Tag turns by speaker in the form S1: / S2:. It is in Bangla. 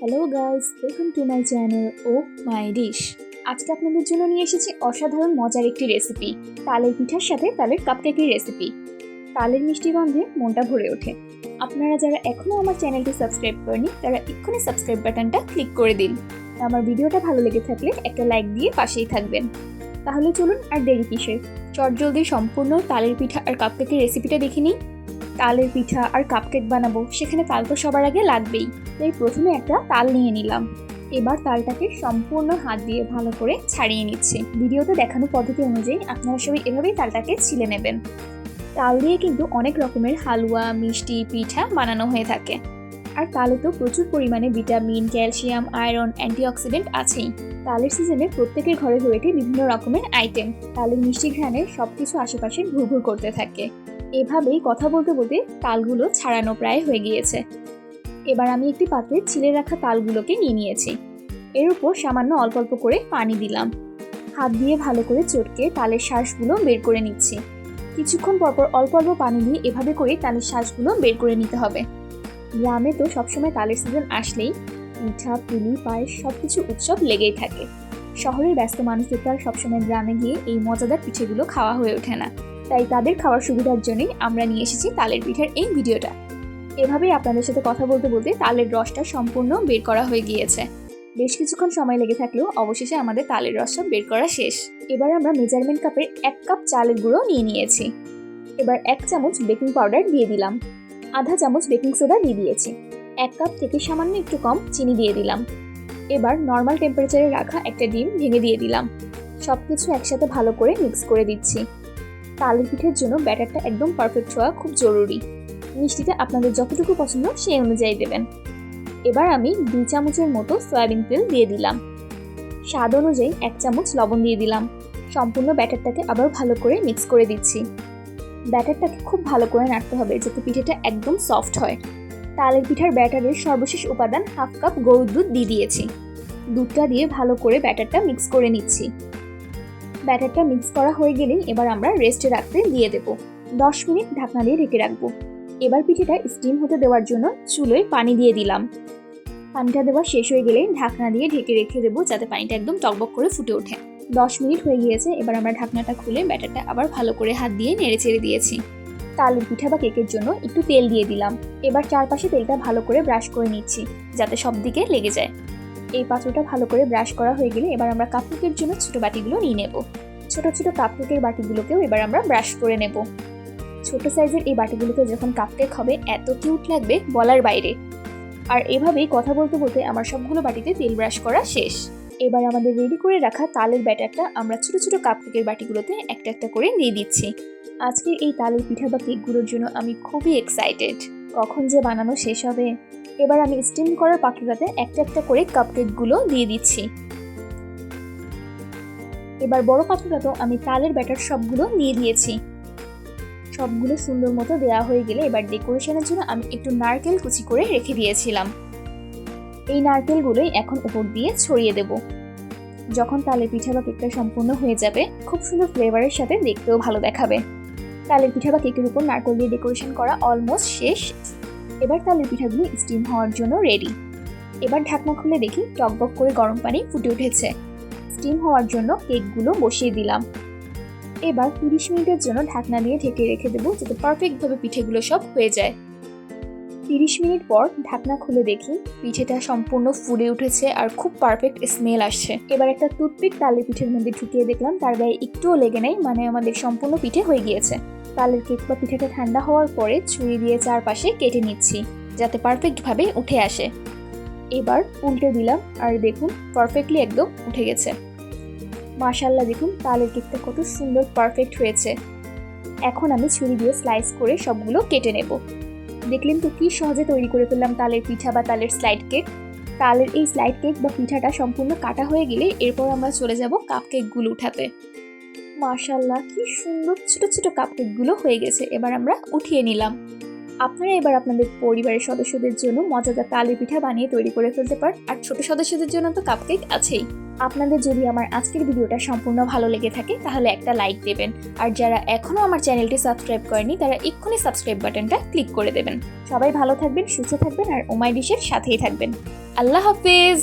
S1: Hello guys, welcome to my channel oh my dish. আজকে আপনাদের জন্য নিয়ে এসেছি অসাধারণ মজার একটি রেসিপি, তালের পিঠার সাথে তালের কাপকেকের রেসিপি। তালের মিষ্টি গন্ধে মনটা ভরে ওঠে। আপনারা যারা এখনও আমার চ্যানেলটি সাবস্ক্রাইব করেনি তারা এক্ষুনি সাবস্ক্রাইব বাটনটা ক্লিক করে দিন। আমার ভিডিওটা ভালো লেগে থাকলে একটা লাইক দিয়ে পাশেই থাকবেন। তাহলে চলুন আর দেরি কিসের, চটজলদি সম্পূর্ণ তালের পিঠা আর কাপকেকের রেসিপিটা দেখে নিই। তালের পিঠা আর কাপকেক বানাবো, সেখানে তাল তো সবার আগে লাগবেই। তাই প্রথমে একটা তাল নিয়ে নিলাম। এবার তালটাকে সম্পূর্ণ হাত দিয়ে ভালো করে ছাড়িয়ে নিচ্ছি। ভিডিওতে দেখানো পদ্ধতি অনুযায়ী আপনারা সবাই এভাবেই তালটাকে ছিলে নেবেন। তাল দিয়ে কিন্তু অনেক রকমের হালুয়া, মিষ্টি, পিঠা বানানো হয়ে থাকে। আর তালে তো প্রচুর পরিমাণে ভিটামিন, ক্যালসিয়াম, আয়রন, অ্যান্টিঅক্সিডেন্ট আছেই। তালের সিজনে প্রত্যেকের ঘরে হয়ে ওঠে বিভিন্ন রকমের আইটেম। তালের মিষ্টি ঘ্রাণে সবকিছু আশেপাশে ঘুরঘুর করতে থাকে। এভাবেই কথা বলতে বলতে তালগুলো ছাড়ানো প্রায় হয়ে গিয়েছে। এবার আমি একটি পাত্রে ছিলে রাখা তালগুলোকে নিয়ে নিয়েছি। এর উপর সামান্য অল্প অল্প করে পানি দিলাম। হাত দিয়ে ভালো করে চটকে তালের শাঁসগুলো বের করে নিচ্ছি। কিছুক্ষণ পরপর অল্প অল্প পানি দিয়ে এভাবে করে তালের শাঁসগুলো বের করে নিতে হবে। গ্রামে তো সবসময় তালের সিজন আসলেই পিঠা, পুলি, পায়েস সবকিছু উৎসব লেগেই থাকে। শহরের ব্যস্ত মানুষদের তো আর সবসময় গ্রামে গিয়ে এই মজাদার পিঠেগুলো খাওয়া হয়ে ওঠে না। তাই তাদের খাওয়ার সুবিধার জন্যই আমরা নিয়ে এসেছি তালের পিঠার এই ভিডিওটা। এভাবেই আপনাদের সাথে কথা বলতে বলতে তালের রসটা সম্পূর্ণ বের করা হয়ে গিয়েছে। বেশ কিছুক্ষণ সময় লেগে থাকলেও অবশেষে আমাদের তালের রসটা বের করা শেষ। এবার আমরা মেজারমেন্ট কাপের 1 কাপ চালের গুঁড়ো নিয়ে নিয়েছি। এবার 1 চামচ বেকিং পাউডার দিয়ে দিলাম। আধা চামচ বেকিং সোডা দিয়ে দিয়েছি। 1 কাপ থেকে সামান্য একটু কম চিনি দিয়ে দিলাম। এবার নর্মাল টেম্পারেচারে রাখা একটা ডিম ভেঙে দিয়ে দিলাম। সবকিছু একসাথে ভালো করে মিক্স করে দিচ্ছি। তালের পিঠের জন্য ব্যাটারটা একদম পারফেক্ট হওয়া খুব জরুরি। মিষ্টিটা আপনাদের যতটুকু পছন্দ সেই অনুযায়ী দেবেন। এবার আমি 2 চামচের মতো সয়াবিন তেল দিয়ে দিলাম। স্বাদ অনুযায়ী 1 চামচ লবণ দিয়ে দিলাম। সম্পূর্ণ ব্যাটারটাকে আবার ভালো করে মিক্স করে দিচ্ছি। ব্যাটারটাকে খুব ভালো করে নাড়তে হবে যাতে পিঠাটা একদম সফট হয়। তালের পিঠার ব্যাটারের সর্বশেষ উপাদান 1/2 কাপ গরুর দুধ দিয়ে দিয়েছি। দুধটা দিয়ে ভালো করে ব্যাটারটা মিক্স করে নিচ্ছি। ব্যাটারটা মিক্স করা হয়ে গেলেই এবার আমরা রেস্টে রাখতে দিয়ে দেব। 10 মিনিট ঢাকনা দিয়ে ঢেকে রাখবো। এবার পিঠাটা স্টিম হতে দেওয়ার জন্য চুলোয় পানি দিয়ে দিলাম। পানিটা দেওয়া শেষ হয়ে গেলে ঢাকনা দিয়ে ঢেকে রেখে দেবো যাতে পানিটা একদম টকবক করে ফুটে ওঠে। 10 মিনিট হয়ে গিয়েছে। এবার আমরা ঢাকনাটা খুলে ব্যাটারটা আবার ভালো করে হাত দিয়ে নেড়ে চেড়ে দিয়েছি। তালের পিঠা বা কেকের জন্য একটু তেল দিয়ে দিলাম। এবার চারপাশে তেলটা ভালো করে ব্রাশ করে নিচ্ছি যাতে সব দিকে লেগে যায়। এই পাত্রটা ভালো করে ব্রাশ করা হয়ে গেলে এবার আমরা কাপকেকের জন্য ছোট বাটিগুলো নিয়ে নেব। ছোট ছোট কাপকেকের বাটিগুলোকেও এবার আমরা ব্রাশ করে নেব। ছোট সাইজের এই বাটিগুলোতে যখন কাপকেক হবে এত কিউট লাগবে বলার বাইরে। আর এভাবেই কথা বলতে বলতে আমার সবগুলো বাটিতে তেল ব্রাশ করা শেষ। এবার আমাদের রেডি করে রাখা তালের ব্যাটারটা আমরা ছোট ছোট কাপকেকের বাটিগুলোতে একটা একটা করে দিয়ে দিচ্ছি। আজকে এই তালের পিঠা বা কেকগুলোর জন্য আমি খুবই এক্সাইটেড। কখন যে বানানো শেষ হবে। এবার আমি স্টিম করার পাত্রটাতে একটা একটা করে কাপকেকগুলো দিয়ে দিচ্ছি। এবার বড় পাত্রটাতেও আমি তালের ব্যাটার সবগুলো দিয়ে দিয়েছি। সবগুলো সুন্দর মতো দেওয়া হয়ে গেলে এবার ডেকোরেশনের জন্য আমি একটু নারকেল কুচি করে রেখে দিয়েছিলাম। এই নারকেলগুলোই এখন উপর দিয়ে ছড়িয়ে দেব। যখন তালের পিঠা বা কেকটা সম্পূর্ণ হয়ে যাবে খুব সুন্দর ফ্লেভারের সাথে দেখতেও ভালো দেখাবে। তালের পিঠা বা কেকের উপর নারকেল দিয়ে ডেকোরেশন করা অলমোস্ট শেষ। এবার তালের পিঠাগুলো স্টিম হওয়ার জন্য রেডি। এবার ঢাকনা খুলে দেখি টকবক করে গরম পানি ফুটে উঠেছে। স্টিম হওয়ার জন্য কেকগুলো বসিয়ে দিলাম। এবার 30 মিনিটের জন্য ঢাকনা দিয়ে ঢেকে রেখে দেবো যাতে পারফেক্টভাবে পিঠেগুলো সব হয়ে যায়। 30 মিনিট পর ঢাকনা খুলে দেখি পিঠেটা সম্পূর্ণ ফুলে উঠেছে আর খুব পারফেক্ট স্মেল আসছে। এবার একটা টুথপিক তালের পিঠের মধ্যে ঢুকিয়ে দেখলাম তার গায়ে একটুও লেগে নেই, মানে আমাদের সম্পূর্ণ পিঠে হয়ে গিয়েছে। তালের কেক বা পিঠাটা ঠান্ডা হওয়ার পরে ছুরি দিয়ে চারপাশে কেটে নিচ্ছি যাতে পারফেক্টভাবে উঠে আসে। এবার উল্টে দিলাম আর দেখুন পারফেক্টলি একদম উঠে গেছে। মাশাআল্লাহ, দেখুন তালের কেকটা কত সুন্দর পারফেক্ট হয়েছে। এখন আমি ছুরি দিয়ে স্লাইস করে সবগুলো কেটে নেব। দেখলেন তো কি সহজে তৈরি করে ফেললাম তালের পিঠা বা তালের স্লাইড কেক। তালের এই স্লাইড কেক বা পিঠাটা সম্পূর্ণ কাটা হয়ে গেলে এরপর আমরা চলে যাব কাপকেকগুলো উঠাতে। মাশাআল্লাহ, কি সুন্দর ছোট ছোট কাপকেকগুলো হয়ে গেছে। এবার আমরা উঠিয়ে নিলাম। আপনারা এবার আপনাদের পরিবারের সদস্যদের জন্য মজাদার তালের পিঠা বানিয়ে তৈরি করে ফেলতে পারেন। আর ছোট সদস্যদের জন্য তো কাপকেক আছেই। আপনাদের যদি আমার আজকের ভিডিওটা সম্পূর্ণ ভালো লেগে থাকে তাহলে একটা লাইক দেবেন, আর যারা এখনও আমার চ্যানেলটি সাবস্ক্রাইব করেনি তারা এক্ষুনি সাবস্ক্রাইব বাটনটা ক্লিক করে দেবেন। সবাই ভালো থাকবেন, সুস্থ থাকবেন আর ও মাই ডিশের সাথেই থাকবেন। আল্লাহ হাফেজ।